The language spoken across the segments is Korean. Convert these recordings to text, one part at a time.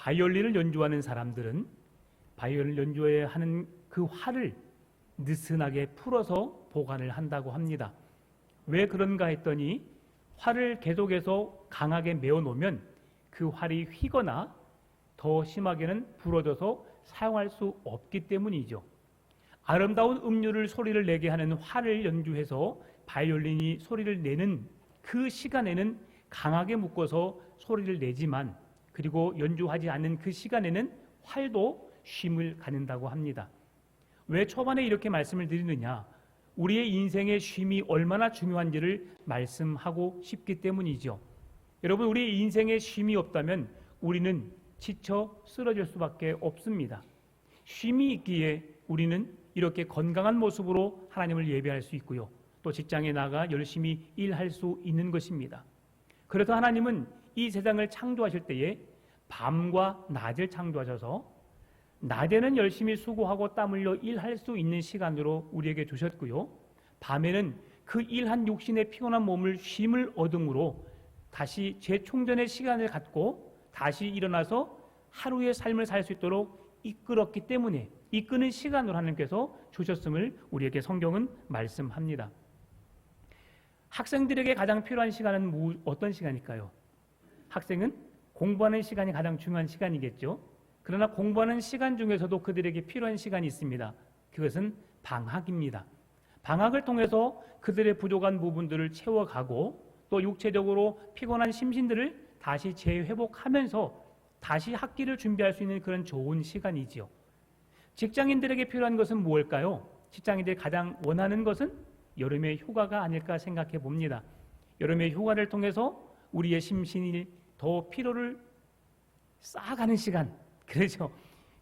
바이올린을 연주하는 사람들은 바이올린을 연주해야 하는 그 활을 느슨하게 풀어서 보관을 한다고 합니다. 왜 그런가 했더니 활을 계속해서 강하게 메어 놓으면 그 활이 휘거나 더 심하게는 부러져서 사용할 수 없기 때문이죠. 아름다운 음률을 소리를 내게 하는 활을 연주해서 바이올린이 소리를 내는 그 시간에는 강하게 묶어서 소리를 내지만, 그리고 연주하지 않는 그 시간에는 활도 쉼을 갖는다고 합니다. 왜 초반에 이렇게 말씀을 드리느냐? 우리의 인생의 쉼이 얼마나 중요한지를 말씀하고 싶기 때문이죠. 여러분, 우리의 인생에 쉼이 없다면 우리는 지쳐 쓰러질 수밖에 없습니다. 쉼이 있기에 우리는 이렇게 건강한 모습으로 하나님을 예배할 수 있고요, 또 직장에 나가 열심히 일할 수 있는 것입니다. 그래서 하나님은 이 세상을 창조하실 때에 밤과 낮을 창조하셔서 낮에는 열심히 수고하고 땀 흘려 일할 수 있는 시간으로 우리에게 주셨고요, 밤에는 그 일한 육신의 피곤한 몸을 쉼을 얻음으로 다시 재충전의 시간을 갖고 다시 일어나서 하루의 삶을 살 수 있도록 이끌었기 때문에 이끄는 시간으로 하나님께서 주셨음을 우리에게 성경은 말씀합니다. 학생들에게 가장 필요한 시간은 어떤 시간일까요? 학생은 공부하는 시간이 가장 중요한 시간이겠죠. 그러나 공부하는 시간 중에서도 그들에게 필요한 시간이 있습니다. 그것은 방학입니다. 방학을 통해서 그들의 부족한 부분들을 채워가고 또 육체적으로 피곤한 심신들을 다시 재회복하면서 다시 학기를 준비할 수 있는 그런 좋은 시간이지요. 직장인들에게 필요한 것은 무엇일까요? 직장인들이 가장 원하는 것은 여름의 휴가가 아닐까 생각해 봅니다. 여름의 휴가를 통해서 우리의 심신이 더 피로를 쌓아가는 시간. 그렇죠.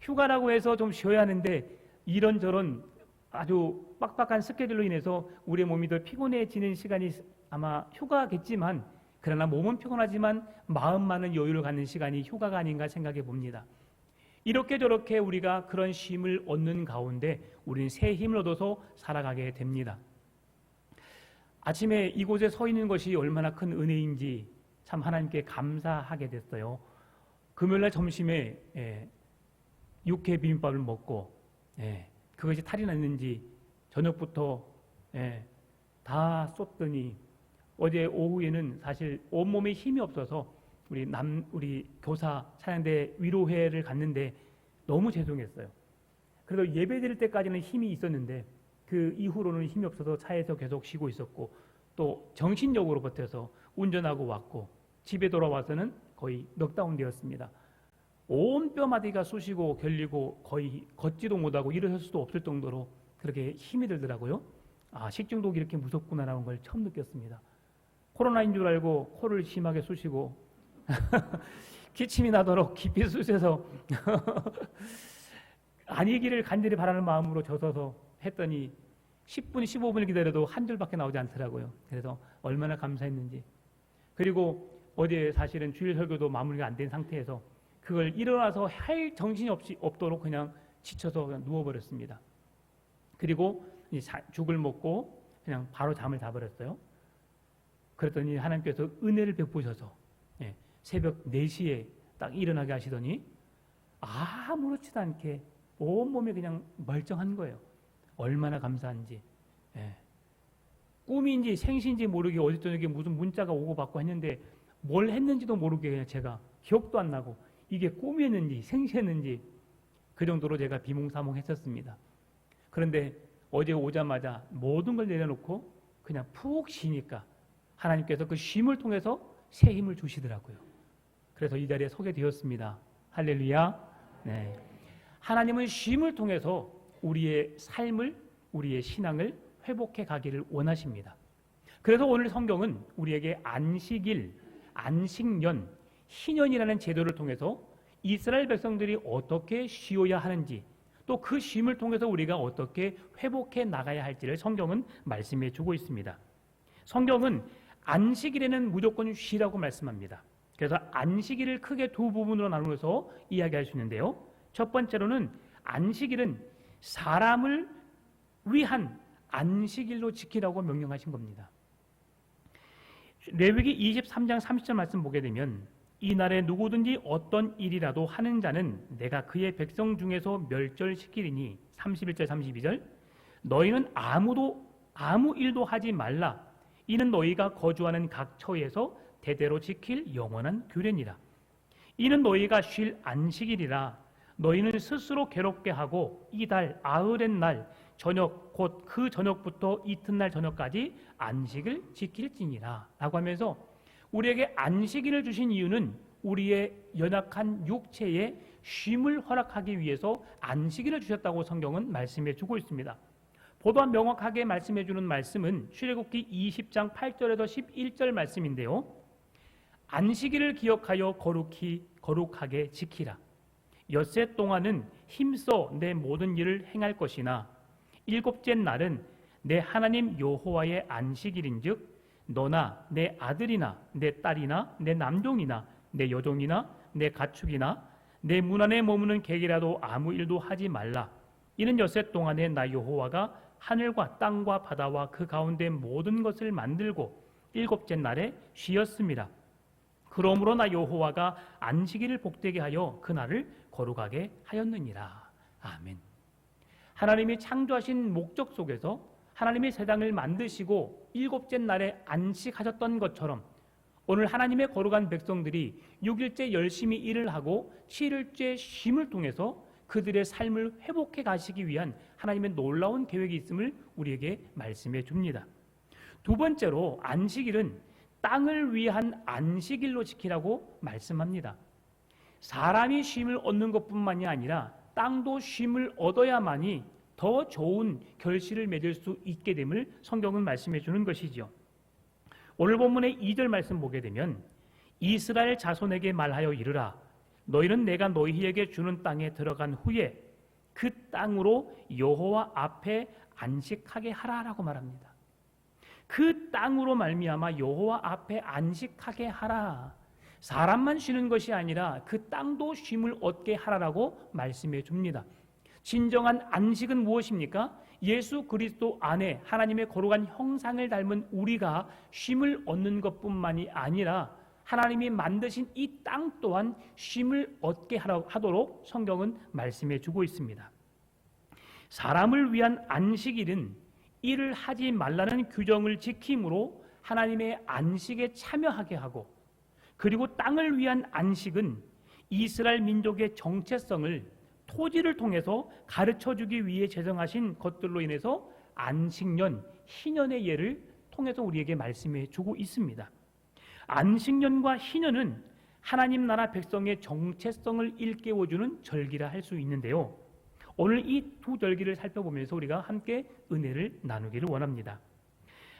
휴가라고 해서 좀 쉬어야 하는데 이런저런 아주 빡빡한 스케줄로 인해서 우리의 몸이 더 피곤해지는 시간이 아마 휴가겠지만, 그러나 몸은 피곤하지만 마음만은 여유를 갖는 시간이 휴가가 아닌가 생각해 봅니다. 이렇게 저렇게 우리가 그런 쉼을 얻는 가운데 우리는 새 힘을 얻어서 살아가게 됩니다. 아침에 이곳에 서 있는 것이 얼마나 큰 은혜인지 참 하나님께 감사하게 됐어요. 금요일날 점심에 육회 비빔밥을 먹고 그것이 탈이 났는지 저녁부터 다 쏟더니 어제 오후에는 사실 온몸에 힘이 없어서 우리 교사 찬양대 위로회를 갔는데 너무 죄송했어요. 그래도 예배 드릴 때까지는 힘이 있었는데 그 이후로는 힘이 없어서 차에서 계속 쉬고 있었고, 또 정신력으로 버텨서 운전하고 왔고, 집에 돌아와서는 거의 넉다운 되었습니다. 온 뼈마디가 쑤시고 결리고 거의 걷지도 못하고 일어설 수도 없을 정도로 그렇게 힘이 들더라고요. 아, 식중독이 이렇게 무섭구나라는 걸 처음 느꼈습니다. 코로나인 줄 알고 코를 심하게 쑤시고 기침이 나도록 깊이 쑤셔서 아니기를 간절히 바라는 마음으로 젖어서 했더니 10분, 15분을 기다려도 한 줄밖에 나오지 않더라고요. 그래서 얼마나 감사했는지. 그리고 어제 사실은 주일 설교도 마무리가 안 된 상태에서 그걸 일어나서 할 정신이 없도록 그냥 지쳐서 그냥 누워버렸습니다. 그리고 죽을 먹고 그냥 바로 잠을 자버렸어요. 그랬더니 하나님께서 은혜를 베푸셔서 새벽 4시에 딱 일어나게 하시더니 아무렇지도 않게 온몸이 그냥 멀쩡한 거예요. 얼마나 감사한지. 꿈인지 생시인지 모르게 어제 저녁에 무슨 문자가 오고 받고 했는데 뭘 했는지도 모르게 그냥 제가 기억도 안 나고 이게 꿈이었는지 생시였는지 그 정도로 제가 비몽사몽했었습니다. 그런데 어제 오자마자 모든 걸 내려놓고 그냥 푹 쉬니까 하나님께서 그 쉼을 통해서 새 힘을 주시더라고요. 그래서 이 자리에 서게 되었습니다. 할렐루야. 네. 하나님은 쉼을 통해서 우리의 삶을, 우리의 신앙을 회복해 가기를 원하십니다. 그래서 오늘 성경은 우리에게 안식일, 안식년, 희년이라는 제도를 통해서 이스라엘 백성들이 어떻게 쉬어야 하는지, 또 그 쉼을 통해서 우리가 어떻게 회복해 나가야 할지를 성경은 말씀해 주고 있습니다. 성경은 안식일에는 무조건 쉬라고 말씀합니다. 그래서 안식일을 크게 두 부분으로 나누어서 이야기할 수 있는데요. 첫 번째로는 안식일은 사람을 위한 안식일로 지키라고 명령하신 겁니다. 레위기 23장 30절 말씀 보게 되면 이 날에 누구든지 어떤 일이라도 하는 자는 내가 그의 백성 중에서 멸절시키리니 31절 32절 너희는 아무 일도 하지 말라. 이는 너희가 거주하는 각 처에서 대대로 지킬 영원한 규례니라. 이는 너희가 쉴 안식일이라. 너희는 스스로 괴롭게 하고 이달 아흐렛 날 저녁 곧 그 저녁부터 이튿날 저녁까지 안식을 지킬지니라 라고 하면서 우리에게 안식일을 주신 이유는 우리의 연약한 육체에 쉼을 허락하기 위해서 안식일을 주셨다고 성경은 말씀해 주고 있습니다. 보다 명확하게 말씀해 주는 말씀은 출애굽기 20장 8절에서 11절 말씀인데요. 안식일을 기억하여 거룩하게 지키라. 엿새 동안은 힘써 내 모든 일을 행할 것이나 일곱째 날은 내 하나님 여호와의 안식일인즉 너나 내 아들이나 내 딸이나 내 남종이나 내 여종이나 내 가축이나 내 문 안에 머무는 객이라도 아무 일도 하지 말라. 이는 엿새 동안에 나 여호와가 하늘과 땅과 바다와 그 가운데 모든 것을 만들고 일곱째 날에 쉬었습니다. 그러므로 나 여호와가 안식일을 복되게 하여 그날을 거룩하게 하였느니라. 아멘. 하나님이 창조하신 목적 속에서 하나님이 세상을 만드시고 일곱째 날에 안식하셨던 것처럼 오늘 하나님의 거룩한 백성들이 6일째 열심히 일을 하고 7일째 쉼을 통해서 그들의 삶을 회복해 가시기 위한 하나님의 놀라운 계획이 있음을 우리에게 말씀해 줍니다. 두 번째로 안식일은 땅을 위한 안식일로 지키라고 말씀합니다. 사람이 쉼을 얻는 것뿐만이 아니라 땅도 쉼을 얻어야만이 더 좋은 결실을 맺을 수 있게 됨을 성경은 말씀해 주는 것이지요. 오늘 본문의 2절 말씀 보게 되면 이스라엘 자손에게 말하여 이르라. 너희는 내가 너희에게 주는 땅에 들어간 후에 그 땅으로 여호와 앞에 안식하게 하라라고 말합니다. 그 땅으로 말미암아 여호와 앞에 안식하게 하라. 사람만 쉬는 것이 아니라 그 땅도 쉼을 얻게 하라라고 말씀해 줍니다. 진정한 안식은 무엇입니까? 예수 그리스도 안에 하나님의 거룩한 형상을 닮은 우리가 쉼을 얻는 것뿐만이 아니라 하나님이 만드신 이 땅 또한 쉼을 얻게 하도록 성경은 말씀해 주고 있습니다. 사람을 위한 안식일은 일을 하지 말라는 규정을 지킴으로 하나님의 안식에 참여하게 하고, 그리고 땅을 위한 안식은 이스라엘 민족의 정체성을 토지를 통해서 가르쳐주기 위해 제정하신 것들로 인해서 안식년, 희년의 예를 통해서 우리에게 말씀해 주고 있습니다. 안식년과 희년은 하나님 나라 백성의 정체성을 일깨워주는 절기라 할 수 있는데요. 오늘 이 두 절기를 살펴보면서 우리가 함께 은혜를 나누기를 원합니다.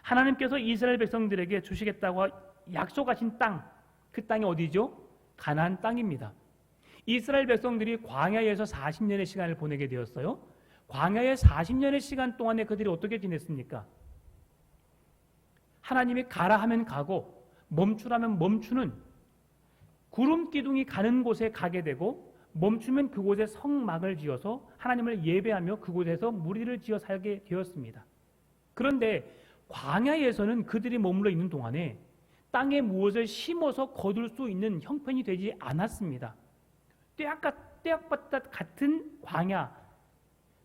하나님께서 이스라엘 백성들에게 주시겠다고 약속하신 땅, 그 땅이 어디죠? 가나안 땅입니다. 이스라엘 백성들이 광야에서 40년의 시간을 보내게 되었어요. 광야의 40년의 시간 동안에 그들이 어떻게 지냈습니까? 하나님이 가라 하면 가고 멈추라면 멈추는, 구름 기둥이 가는 곳에 가게 되고 멈추면 그곳에 성막을 지어서 하나님을 예배하며 그곳에서 무리를 지어 살게 되었습니다. 그런데 광야에서는 그들이 머물러 있는 동안에 땅에 무엇을 심어서 거둘 수 있는 형편이 되지 않았습니다. 떼약밭 같은 광야,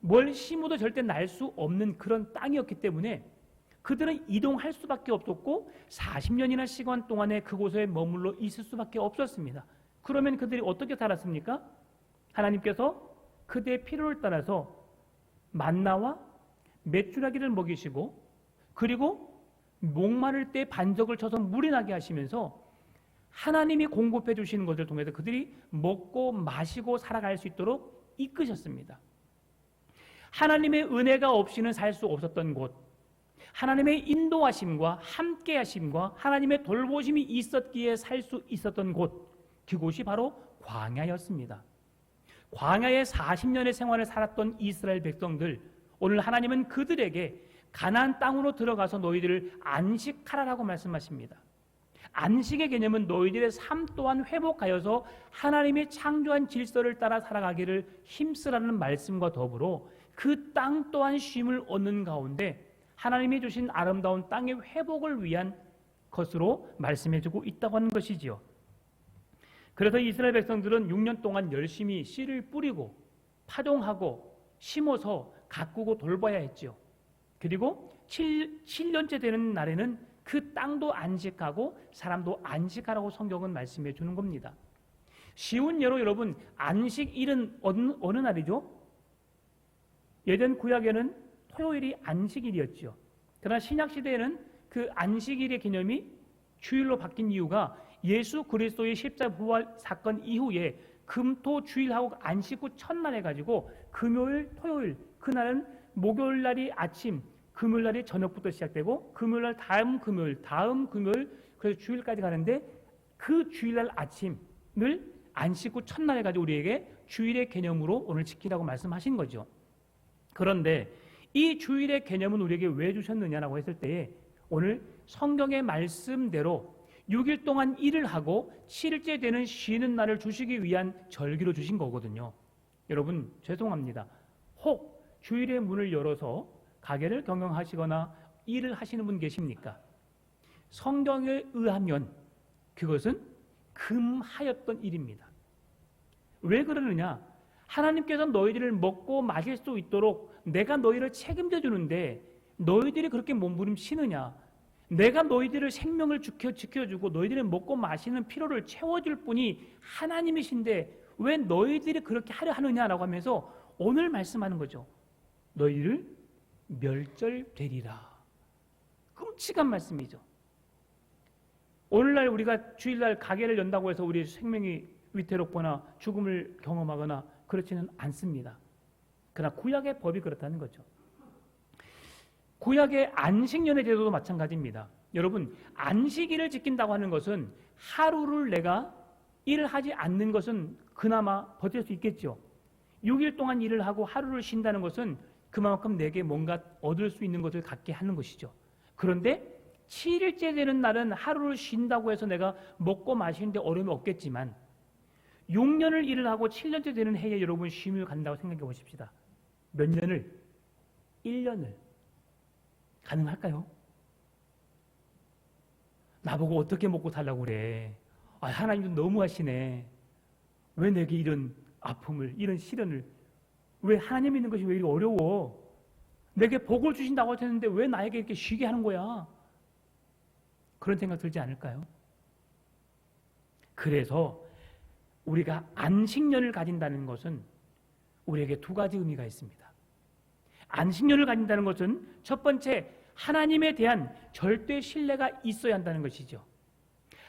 뭘 심어도 절대 날 수 없는 그런 땅이었기 때문에 그들은 이동할 수밖에 없었고 40년이나 시간 동안에 그곳에 머물러 있을 수밖에 없었습니다. 그러면 그들이 어떻게 살았습니까? 하나님께서 그들의 필요를 따라서 만나와 메추라기를 먹이시고, 그리고 목마를 때 반석을 쳐서 물이 나게 하시면서 하나님이 공급해 주시는 것을 통해서 그들이 먹고 마시고 살아갈 수 있도록 이끄셨습니다. 하나님의 은혜가 없이는 살 수 없었던 곳, 하나님의 인도하심과 함께하심과 하나님의 돌보심이 있었기에 살 수 있었던 곳, 그곳이 바로 광야였습니다. 광야에 40년의 생활을 살았던 이스라엘 백성들, 오늘 하나님은 그들에게 가나안 땅으로 들어가서 너희들을 안식하라라고 말씀하십니다. 안식의 개념은 너희들의 삶 또한 회복하여서 하나님이 창조한 질서를 따라 살아가기를 힘쓰라는 말씀과 더불어 그 땅 또한 쉼을 얻는 가운데 하나님이 주신 아름다운 땅의 회복을 위한 것으로 말씀해주고 있다고 하는 것이지요. 그래서 이스라엘 백성들은 6년 동안 열심히 씨를 뿌리고 파종하고 심어서 가꾸고 돌봐야 했죠. 그리고 7년째 되는 날에는 그 땅도 안식하고 사람도 안식하라고 성경은 말씀해 주는 겁니다. 쉬운 예로 여러분, 안식일은 어느 날이죠? 예전 구약에는 토요일이 안식일이었죠. 그러나 신약시대에는 그 안식일의 개념이 주일로 바뀐 이유가 예수 그리스도의 십자가 부활 사건 이후에 금토 주일하고 안식 후 첫날 해가지고 금요일 토요일, 그날은 목요일 날이 아침, 금요일 날이 저녁부터 시작되고 금요일 날 다음 금요일, 그래서 주일까지 가는데 그 주일날 아침을 안식 후 첫날 해가지고 우리에게 주일의 개념으로 오늘 지키라고 말씀하신 거죠. 그런데 이 주일의 개념은 우리에게 왜 주셨느냐라고 했을 때에 오늘 성경의 말씀대로 6일 동안 일을 하고 7일째 되는 쉬는 날을 주시기 위한 절기로 주신 거거든요. 여러분 죄송합니다. 혹 주일의 문을 열어서 가게를 경영하시거나 일을 하시는 분 계십니까? 성경에 의하면 그것은 금하였던 일입니다. 왜 그러느냐? 하나님께서 너희들을 먹고 마실 수 있도록 내가 너희를 책임져 주는데 너희들이 그렇게 몸부림치느냐? 내가 너희들을 생명을 지켜주고 너희들이 먹고 마시는 필요를 채워줄 분이 하나님이신데 왜 너희들이 그렇게 하려 하느냐라고 하면서 오늘 말씀하는 거죠. 너희를 멸절되리라. 끔찍한 말씀이죠. 오늘날 우리가 주일날 가게를 연다고 해서 우리의 생명이 위태롭거나 죽음을 경험하거나 그렇지는 않습니다. 그러나 구약의 법이 그렇다는 거죠. 구약의 안식년의 제도도 마찬가지입니다. 여러분, 안식일을 지킨다고 하는 것은 하루를 내가 일을 하지 않는 것은 그나마 버틸 수 있겠죠. 6일 동안 일을 하고 하루를 쉰다는 것은 그만큼 내게 뭔가 얻을 수 있는 것을 갖게 하는 것이죠. 그런데 7일째 되는 날은 하루를 쉰다고 해서 내가 먹고 마시는데 어려움이 없겠지만 6년을 일을 하고 7년째 되는 해에 여러분 쉼을 간다고 생각해 보십시다. 몇 년을? 1년을. 가능할까요? 나보고 어떻게 먹고 살라고 그래. 하나님도 너무하시네. 왜 내게 이런 아픔을, 이런 시련을, 왜 하나님 믿는 것이 왜 이렇게 어려워? 내게 복을 주신다고 하셨는데 왜 나에게 이렇게 쉬게 하는 거야? 그런 생각 들지 않을까요? 그래서 우리가 안식년을 가진다는 것은 우리에게 두 가지 의미가 있습니다. 안식년을 가진다는 것은 첫 번째, 하나님에 대한 절대 신뢰가 있어야 한다는 것이죠.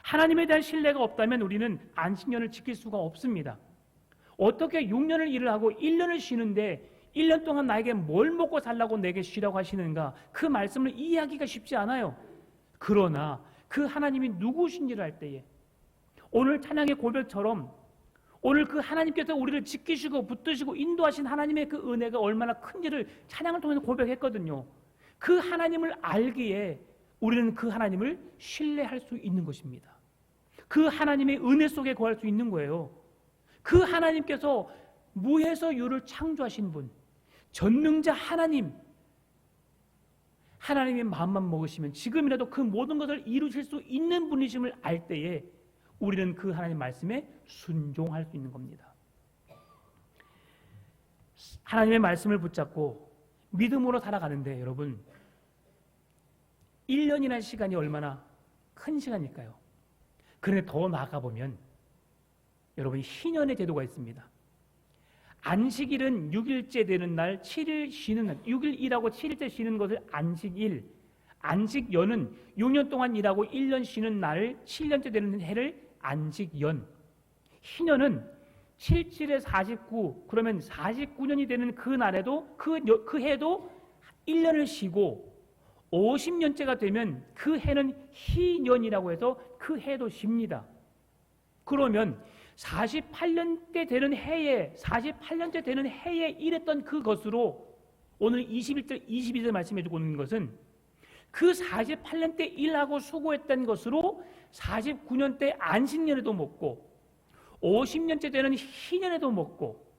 하나님에 대한 신뢰가 없다면 우리는 안식년을 지킬 수가 없습니다. 어떻게 6년을 일을 하고 1년을 쉬는데 1년 동안 나에게 뭘 먹고 살라고 내게 쉬라고 하시는가? 그 말씀을 이해하기가 쉽지 않아요. 그러나 그 하나님이 누구신지를 알 때에 오늘 찬양의 고백처럼 오늘 그 하나님께서 우리를 지키시고 붙드시고 인도하신 하나님의 그 은혜가 얼마나 큰지를 찬양을 통해서 고백했거든요. 그 하나님을 알기에 우리는 그 하나님을 신뢰할 수 있는 것입니다. 그 하나님의 은혜 속에 거할 수 있는 거예요. 그 하나님께서 무에서 유를 창조하신 분, 전능자 하나님, 하나님의 마음만 먹으시면 지금이라도 그 모든 것을 이루실 수 있는 분이심을 알 때에 우리는 그 하나님 말씀에 순종할 수 있는 겁니다. 하나님의 말씀을 붙잡고 믿음으로 살아가는데 여러분 1년이라는 시간이 얼마나 큰 시간일까요? 그런데 더 나아가 보면 여러분 희년의 제도가 있습니다. 안식일은 6일째 되는 날 7일 쉬는 날 6일 일하고 7일째 쉬는 것을 안식일, 안식연은 6년 동안 일하고 1년 쉬는 날을 7년째 되는 해를 안식연, 희년은 77에 49 그러면 49년이 되는 그 날에도 그 해도 1년을 쉬고 50년째가 되면 그 해는 희년이라고 해서 그 해도 쉽니다. 그러면 48년째 되는 해에 일했던 그것으로 오늘 21절 22절 말씀해 주고 있는 것은 그 48년 때 일하고 수고했던 것으로 49년 때 안식년에도 먹고 50년째 되는 희년에도 먹고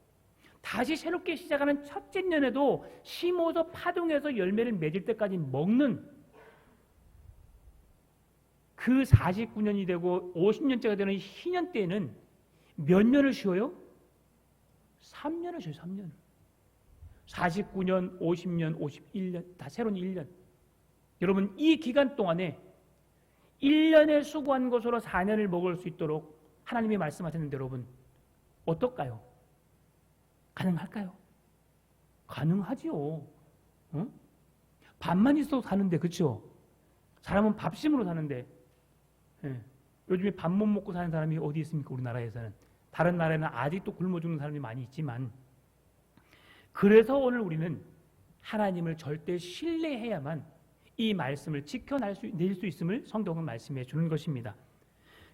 다시 새롭게 시작하는 첫째 년에도 심어서 파종해서 열매를 맺을 때까지 먹는 그 49년이 되고 50년째가 되는 희년 때에는 몇 년을 쉬어요? 3년을 쉬어요. 3년. 49년, 50년, 51년, 다 새로운 1년. 여러분, 이 기간 동안에 1년에 수고한 것으로 4년을 먹을 수 있도록 하나님이 말씀하셨는데 여러분, 어떨까요? 가능할까요? 가능하지요. 응? 밥만 있어도 사는데, 그렇죠? 사람은 밥심으로 사는데, 예. 요즘에 밥 못 먹고 사는 사람이 어디 있습니까? 우리나라에서는. 다른 나라에는 아직도 굶어 죽는 사람이 많이 있지만, 그래서 오늘 우리는 하나님을 절대 신뢰해야만 이 말씀을 지켜낼 수 있음을 성경은 말씀해 주는 것입니다.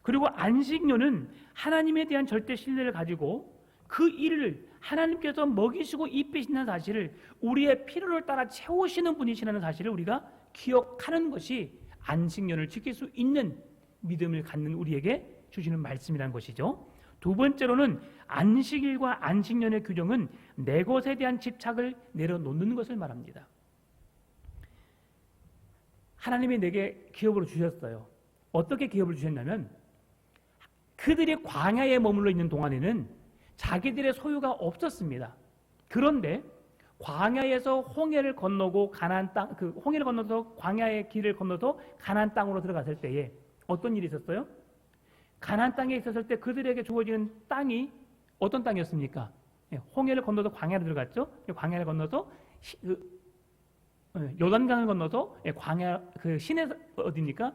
그리고 안식년은 하나님에 대한 절대 신뢰를 가지고 그 일을 하나님께서 먹이시고 입히시는 사실을 우리의 필요를 따라 채우시는 분이시라는 사실을 우리가 기억하는 것이 안식년을 지킬 수 있는 믿음을 갖는 우리에게 주시는 말씀이라는 것이죠. 두 번째로는 안식일과 안식년의 규정은 내 것에 대한 집착을 내려놓는 것을 말합니다. 하나님이 내게 기업으로 주셨어요. 어떻게 기업을 주셨냐면 그들이 광야에 머물러 있는 동안에는 자기들의 소유가 없었습니다. 그런데 광야에서 홍해를 건너고 가나안 땅, 그 홍해를 건너서 광야의 길을 건너서 가나안 땅으로 들어갔을 때에 어떤 일이 있었어요? 가나안 땅에 있었을 때 그들에게 주어지는 땅이 어떤 땅이었습니까? 홍해를 건너서 광야로 들어갔죠. 광야를 건너서 요단강을 건너서 광야 그 시내 어디입니까?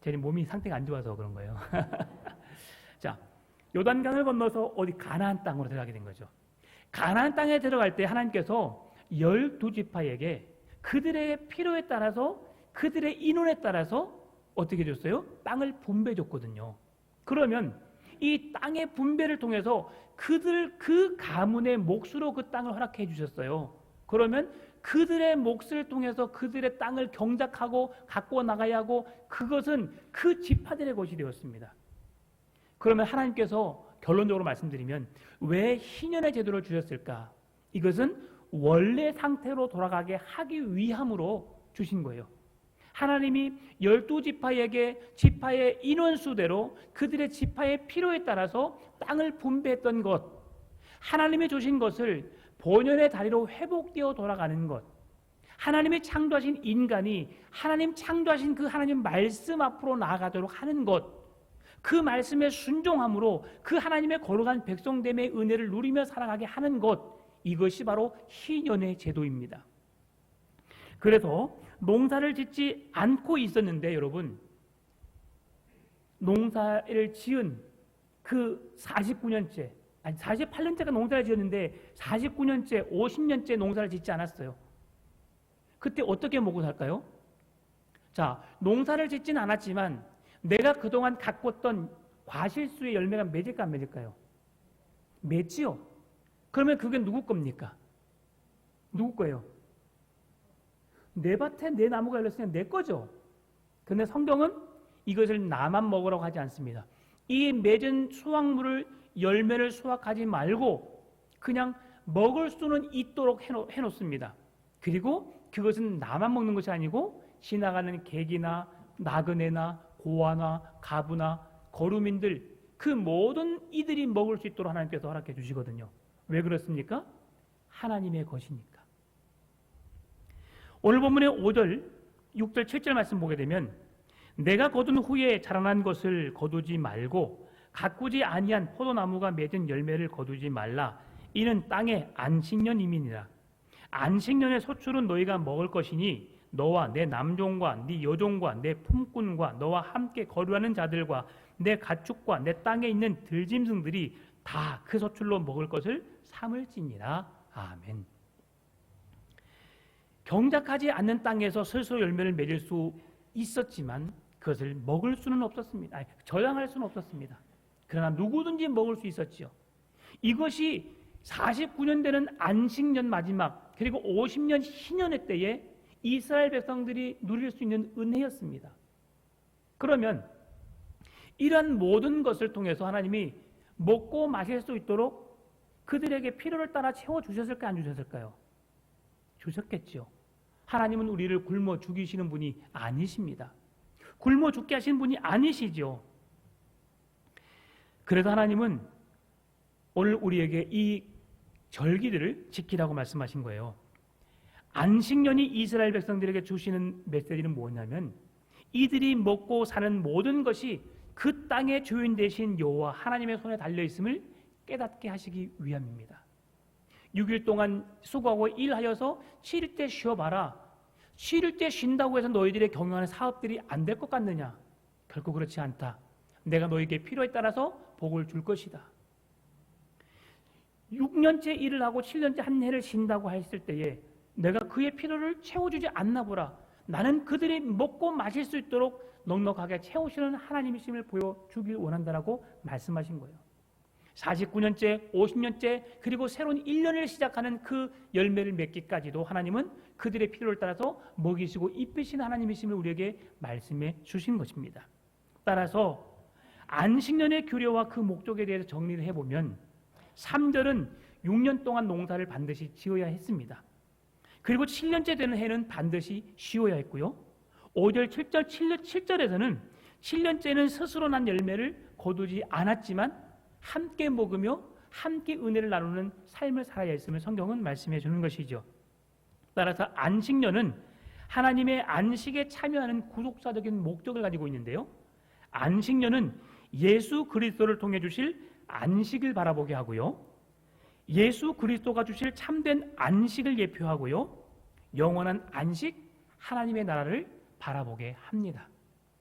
제 몸이 상태가 안 좋아서 그런 거예요. 자, 요단강을 건너서 어디 가나안 땅으로 들어가게 된 거죠. 가나안 땅에 들어갈 때 하나님께서 12지파에게 그들의 필요에 따라서 그들의 인원에 따라서 어떻게 줬어요? 땅을 분배해 줬거든요. 그러면 이 땅의 분배를 통해서 그들 그 가문의 몫으로 그 땅을 허락해 주셨어요. 그러면 그들의 몫을 통해서 그들의 땅을 경작하고 갖고 나가야 하고 그것은 그 지파들의 것이 되었습니다. 그러면 하나님께서 결론적으로 말씀드리면 왜 희년의 제도를 주셨을까? 이것은 원래 상태로 돌아가게 하기 위함으로 주신 거예요. 하나님이 12지파에게 지파의 인원수대로 그들의 지파의 필요에 따라서 땅을 분배했던 것, 하나님이 주신 것을 본연의 다리로 회복되어 돌아가는 것, 하나님이 창조하신 인간이 하나님 창조하신 그 하나님 말씀 앞으로 나아가도록 하는 것, 그 말씀에 순종함으로 그 하나님의 거룩한 백성됨의 은혜를 누리며 살아가게 하는 것, 이것이 바로 희년의 제도입니다. 그래서 농사를 짓지 않고 있었는데 여러분, 농사를 지은 그 49년째, 아니 48년째가 농사를 지었는데 49년째, 50년째 농사를 짓지 않았어요. 그때 어떻게 먹고 살까요? 자, 농사를 짓지는 않았지만 내가 그동안 가꿨던 과실수의 열매가 맺을까 안 맺을까요? 맺지요. 그러면 그게 누구 겁니까? 누구 거예요? 내 밭에 내 나무가 열렸으니까 내 거죠. 그런데 성경은 이것을 나만 먹으라고 하지 않습니다. 이 맺은 수확물을 열매를 수확하지 말고 그냥 먹을 수는 있도록 해놓습니다. 그리고 그것은 나만 먹는 것이 아니고 지나가는 객이나 나그네나 고아나 가부나 거루민들 그 모든 이들이 먹을 수 있도록 하나님께서 허락해 주시거든요. 왜 그렇습니까? 하나님의 것이니까. 오늘 본문의 5절, 6절, 7절 말씀 보게 되면 내가 거둔 후에 자라난 것을 거두지 말고 가꾸지 아니한 포도나무가 맺은 열매를 거두지 말라. 이는 땅의 안식년임이니라. 안식년의 소출은 너희가 먹을 것이니 너와 내 남종과 네 여종과 내 품꾼과 너와 함께 거류하는 자들과 내 가축과 내 땅에 있는 들짐승들이 다 그 소출로 먹을 것을 삼을지니라. 아멘. 경작하지 않는 땅에서 스스로 열매를 맺을 수 있었지만 그것을 먹을 수는 없었습니다. 아니, 저장할 수는 없었습니다. 그러나 누구든지 먹을 수 있었지요. 이것이 49년 되는 안식년 마지막 그리고 50년 희년의 때에 이스라엘 백성들이 누릴 수 있는 은혜였습니다. 그러면 이러한 모든 것을 통해서 하나님이 먹고 마실 수 있도록 그들에게 필요를 따라 채워주셨을까 안 주셨을까요? 주셨겠죠. 하나님은 우리를 굶어 죽이시는 분이 아니십니다. 굶어 죽게 하신 분이 아니시죠. 그래서 하나님은 오늘 우리에게 이 절기들을 지키라고 말씀하신 거예요. 안식년이 이스라엘 백성들에게 주시는 메시지는 뭐냐면 이들이 먹고 사는 모든 것이 그 땅의 주인 되신 여호와 하나님의 손에 달려 있음을 깨닫게 하시기 위함입니다. 6일 동안 수고하고 일하여서 7일 때 쉬어봐라. 7일 때 쉰다고 해서 너희들의 경영하는 사업들이 안 될 것 같느냐? 결코 그렇지 않다. 내가 너희에게 필요에 따라서 복을 줄 것이다. 6년째 일을 하고 7년째 한 해를 쉰다고 했을 때에 내가 그의 필요를 채워주지 않나 보라. 나는 그들이 먹고 마실 수 있도록 넉넉하게 채우시는 하나님이심을 보여주길 원한다라고 말씀하신 거예요. 49년째, 50년째 그리고 새로운 1년을 시작하는 그 열매를 맺기까지도 하나님은 그들의 필요를 따라서 먹이시고 입히시는 하나님이심을 우리에게 말씀해 주신 것입니다. 따라서 안식년의 규례와 그 목적에 대해서 정리를 해보면 3절은 6년 동안 농사를 반드시 지어야 했습니다. 그리고 7년째 되는 해는 반드시 쉬어야 했고요. 5절, 7절, 7절에서는 7년째는 스스로 난 열매를 거두지 않았지만 함께 먹으며 함께 은혜를 나누는 삶을 살아야 했음을 성경은 말씀해 주는 것이죠. 따라서 안식년은 하나님의 안식에 참여하는 구속사적인 목적을 가지고 있는데요. 안식년은 예수 그리스도를 통해 주실 안식을 바라보게 하고요. 예수 그리스도가 주실 참된 안식을 예표하고요. 영원한 안식, 하나님의 나라를 바라보게 합니다.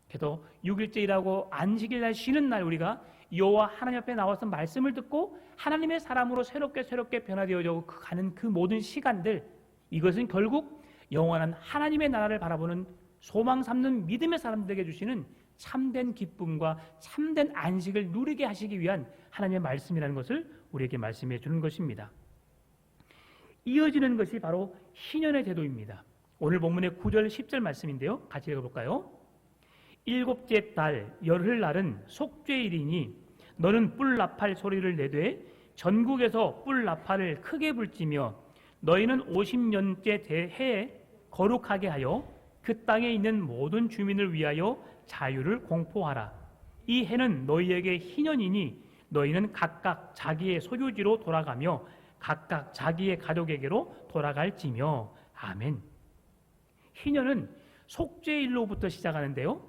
그래서 6일째 일하고 안식일 날 쉬는 날 우리가 여호와 하나님 앞에 나와서 말씀을 듣고 하나님의 사람으로 새롭게 변화되어져 가는 그 모든 시간들, 이것은 결국 영원한 하나님의 나라를 바라보는 소망 삼는 믿음의 사람들에게 주시는 참된 기쁨과 참된 안식을 누리게 하시기 위한 하나님의 말씀이라는 것을 우리에게 말씀해 주는 것입니다. 이어지는 것이 바로 희년의 제도입니다. 오늘 본문의 9절 10절 말씀인데요. 같이 읽어볼까요? 일곱째 달 열흘날은 속죄일이니 너는 뿔 나팔 소리를 내되 전국에서 뿔 나팔을 크게 불지며 너희는 50년째 대해에 거룩하게 하여 그 땅에 있는 모든 주민을 위하여 자유를 공포하라. 이 해는 너희에게 희년이니 너희는 각각 자기의 소유지로 돌아가며 각각 자기의 가족에게로 돌아갈지며. 아멘. 희년은 속죄일로부터 시작하는데요.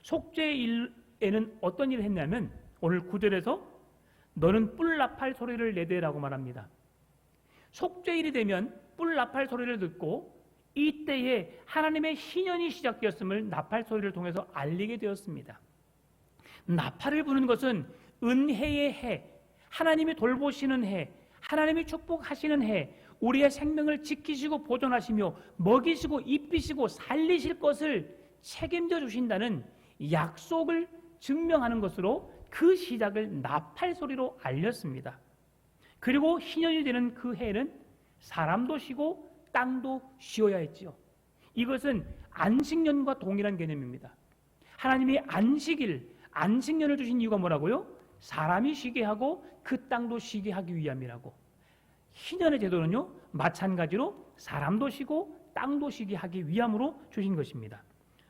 속죄일에는 어떤 일을 했냐면 오늘 9절에서 너는 뿔 나팔 소리를 내되라고 말합니다. 속죄일이 되면 뿔 나팔 소리를 듣고 이때에 하나님의 희년이 시작되었음을 나팔 소리를 통해서 알리게 되었습니다. 나팔을 부는 것은 은혜의 해, 하나님이 돌보시는 해, 하나님이 축복하시는 해, 우리의 생명을 지키시고 보존하시며 먹이시고 입히시고 살리실 것을 책임져 주신다는 약속을 증명하는 것으로 그 시작을 나팔 소리로 알렸습니다. 그리고 희년이 되는 그 해에는 사람도 쉬고 땅도 쉬어야 했지요. 이것은 안식년과 동일한 개념입니다. 하나님이 안식년을 주신 이유가 뭐라고요? 사람이 쉬게 하고 그 땅도 쉬게 하기 위함이라고. 희년의 제도는요, 마찬가지로 사람도 쉬고 땅도 쉬게 하기 위함으로 주신 것입니다.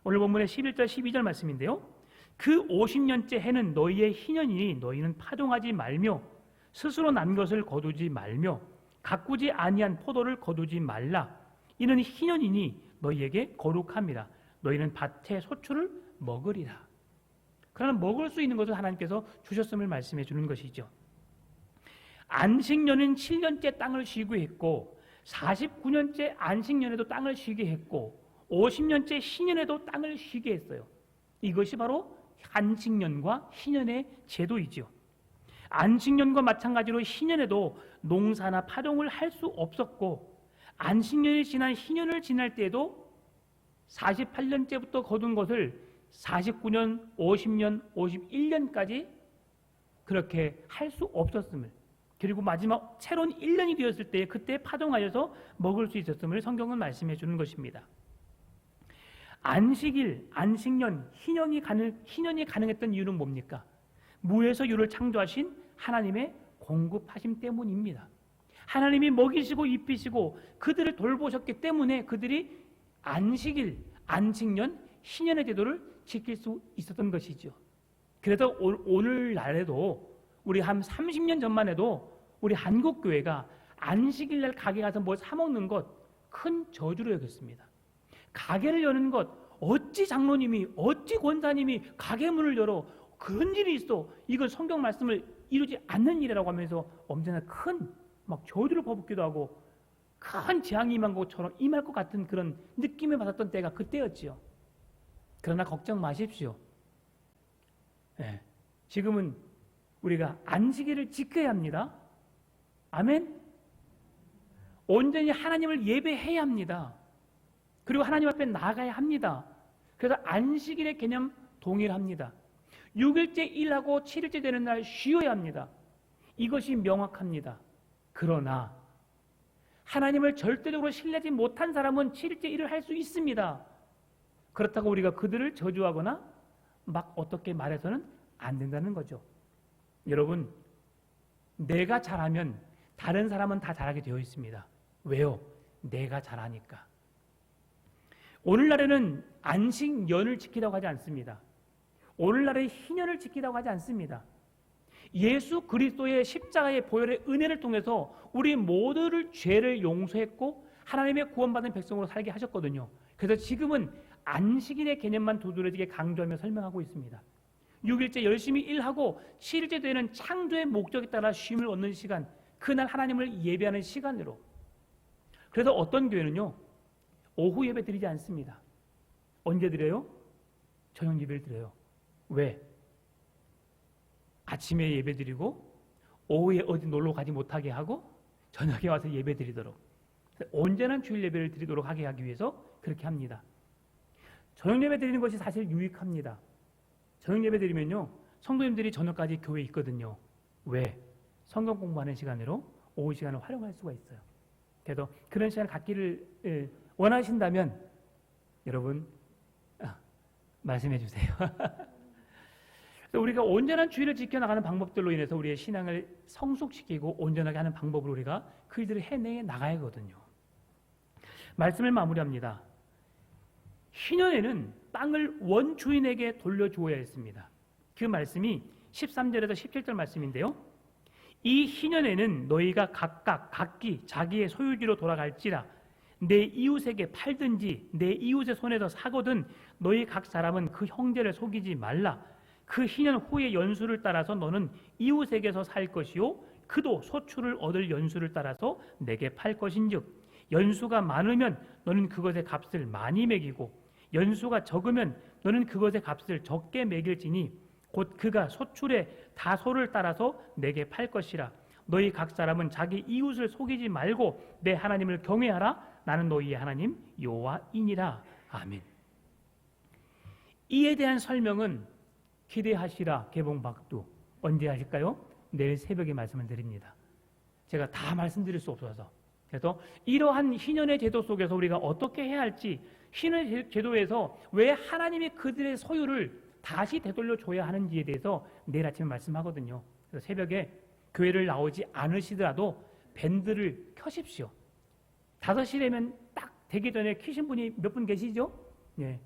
오늘 본문의 11절 12절 말씀인데요. 그 50년째 해는 너희의 희년이니 너희는 파종하지 말며 스스로 난 것을 거두지 말며 가꾸지 아니한 포도를 거두지 말라. 이는 희년이니 너희에게 거룩함이라. 너희는 밭의 소출을 먹으리라. 그러나 먹을 수 있는 것을 하나님께서 주셨음을 말씀해 주는 것이죠. 안식년은 7년째 땅을 쉬게 했고 49년째 안식년에도 땅을 쉬게 했고 50년째 희년에도 땅을 쉬게 했어요. 이것이 바로 안식년과 희년의 제도이죠. 안식년과 마찬가지로 희년에도 농사나 파종을 할 수 없었고 안식년이 지난 희년을 지날 때에도 48년째부터 거둔 것을 49년, 50년, 51년까지 그렇게 할 수 없었음을, 그리고 마지막 새로운 1년이 되었을 때 그때 파종하여서 먹을 수 있었음을 성경은 말씀해 주는 것입니다. 안식일, 안식년, 희년이 가능했던 이유는 뭡니까? 무에서 유를 창조하신 하나님의 공급하심 때문입니다. 하나님이 먹이시고 입히시고 그들을 돌보셨기 때문에 그들이 안식일, 안식년, 희년의 제도를 지킬 수 있었던 것이죠. 그래서 오늘날에도 우리 한 30년 전만 해도 우리 한국 교회가 안식일날 가게 가서 뭐 사 먹는 것 큰 저주로 여겼습니다. 가게를 여는 것, 어찌 장로님이, 어찌 권사님이 가게 문을 열어, 그런 일이 있어, 이건 성경 말씀을 이루지 않는 일이라고 하면서 언제나 큰 막 저주를 퍼붓기도 하고 큰 재앙이 임한 것처럼 임할 것 같은 그런 느낌을 받았던 때가 그때였지요. 그러나 걱정 마십시오. 네, 지금은 우리가 안식일을 지켜야 합니다. 아멘. 온전히 하나님을 예배해야 합니다. 그리고 하나님 앞에 나가야 합니다. 그래서 안식일의 개념 동일합니다. 6일째 일하고 7일째 되는 날 쉬어야 합니다. 이것이 명확합니다. 그러나 하나님을 절대적으로 신뢰하지 못한 사람은 7일째 일을 할 수 있습니다. 그렇다고 우리가 그들을 저주하거나 막 어떻게 말해서는 안 된다는 거죠. 여러분, 내가 잘하면 다른 사람은 다 잘하게 되어 있습니다. 왜요? 내가 잘하니까. 오늘날에는 안식년을 지키라고 하지 않습니다. 오늘날에 희년을 지키라고 하지 않습니다. 예수 그리스도의 십자가의 보혈의 은혜를 통해서 우리 모두를 죄를 용서했고 하나님의 구원받은 백성으로 살게 하셨거든요. 그래서 지금은 안식일의 개념만 두드러지게 강조하며 설명하고 있습니다. 6일째 열심히 일하고 7일째 되는 창조의 목적에 따라 쉼을 얻는 시간, 그날 하나님을 예배하는 시간으로. 그래서 어떤 교회는요, 오후 예배 드리지 않습니다. 언제 드려요? 저녁 예배를 드려요. 왜? 아침에 예배 드리고 오후에 어디 놀러 가지 못하게 하고 저녁에 와서 예배 드리도록, 언제나 주일 예배를 드리도록 하게 하기 위해서 그렇게 합니다. 저녁 예배 드리는 것이 사실 유익합니다. 저녁 예배 드리면요, 성도님들이 저녁까지 교회에 있거든요. 왜? 성경 공부하는 시간으로 오후 시간을 활용할 수가 있어요. 그래서 그런 시간을 갖기를 원하신다면 여러분 말씀해 주세요. 우리가 온전한 주의를 지켜나가는 방법들로 인해서 우리의 신앙을 성숙시키고 온전하게 하는 방법으로 우리가 그 일들을 해내 나가야 하거든요. 말씀을 마무리합니다. 희년에는 땅을 원주인에게 돌려주어야 했습니다. 그 말씀이 13절에서 17절 말씀인데요. 이 희년에는 너희가 각각 각기 자기의 소유지로 돌아갈지라 내 이웃에게 팔든지 내 이웃의 손에서 사거든 너희 각 사람은 그 형제를 속이지 말라. 그 희년 후의 연수를 따라서 너는 이웃에게서 살 것이요 그도 소출을 얻을 연수를 따라서 내게 팔 것인즉 연수가 많으면 너는 그것의 값을 많이 매기고 연수가 적으면 너는 그것의 값을 적게 매길지니 곧 그가 소출의 다소를 따라서 내게 팔 것이라. 너희 각 사람은 자기 이웃을 속이지 말고 내 하나님을 경외하라. 나는 너희의 하나님 여호와이니라. 아멘. 이에 대한 설명은 기대하시라 개봉박두 언제 하실까요? 내일 새벽에 말씀을 드립니다. 제가 다 말씀드릴 수 없어서. 그래서 이러한 희년의 제도 속에서 우리가 어떻게 해야 할지, 희년의 제도에서 왜 하나님이 그들의 소유를 다시 되돌려 줘야 하는지에 대해서 내일 아침에 말씀하거든요. 그래서 새벽에 교회를 나오지 않으시더라도 밴드를 켜십시오. 5시 되면 딱 되기 전에 켜신 분이 몇 분 계시죠? 예.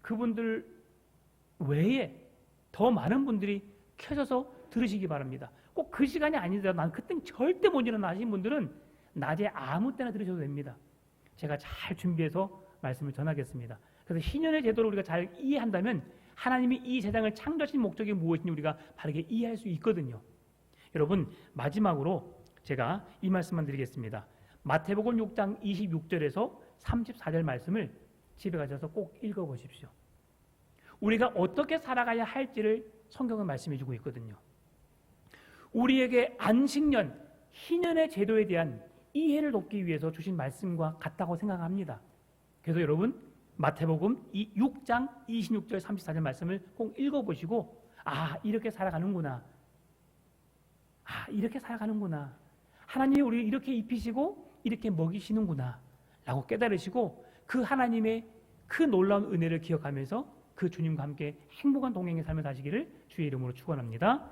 그분들 외에 더 많은 분들이 켜져서 들으시기 바랍니다. 꼭 그 시간이 아니더라도 난 그땐 절대 못 일어나 하신 분들은 낮에 아무 때나 들으셔도 됩니다. 제가 잘 준비해서 말씀을 전하겠습니다. 그래서 희년의 제도를 우리가 잘 이해한다면 하나님이 이 세상을 창조하신 목적이 무엇인지 우리가 바르게 이해할 수 있거든요. 여러분, 마지막으로 제가 이 말씀만 드리겠습니다. 마태복음 6장 26절에서 34절 말씀을 집에 가셔서 꼭 읽어보십시오. 우리가 어떻게 살아가야 할지를 성경은 말씀해주고 있거든요. 우리에게 안식년, 희년의 제도에 대한 이해를 돕기 위해서 주신 말씀과 같다고 생각합니다. 그래서 여러분, 마태복음 6장 26절 34절 말씀을 꼭 읽어보시고 이렇게 살아가는구나. 이렇게 살아가는구나. 하나님이 우리를 이렇게 입히시고 이렇게 먹이시는구나 라고 깨달으시고 그 하나님의 그 놀라운 은혜를 기억하면서 그 주님과 함께 행복한 동행의 삶을 사시기를 주의 이름으로 축원합니다.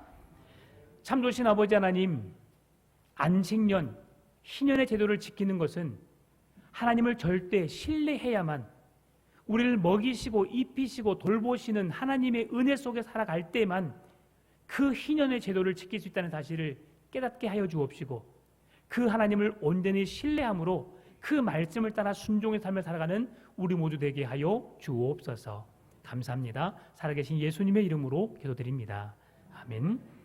참 좋으신 아버지 하나님, 안식년, 희년의 제도를 지키는 것은 하나님을 절대 신뢰해야만, 우리를 먹이시고 입히시고 돌보시는 하나님의 은혜 속에 살아갈 때만 그 희년의 제도를 지킬 수 있다는 사실을 깨닫게 하여 주옵시고 그 하나님을 온전히 신뢰함으로 그 말씀을 따라 순종의 삶을 살아가는 우리 모두 되게 하여 주옵소서. 감사합니다. 살아계신 예수님의 이름으로 기도드립니다. 아멘.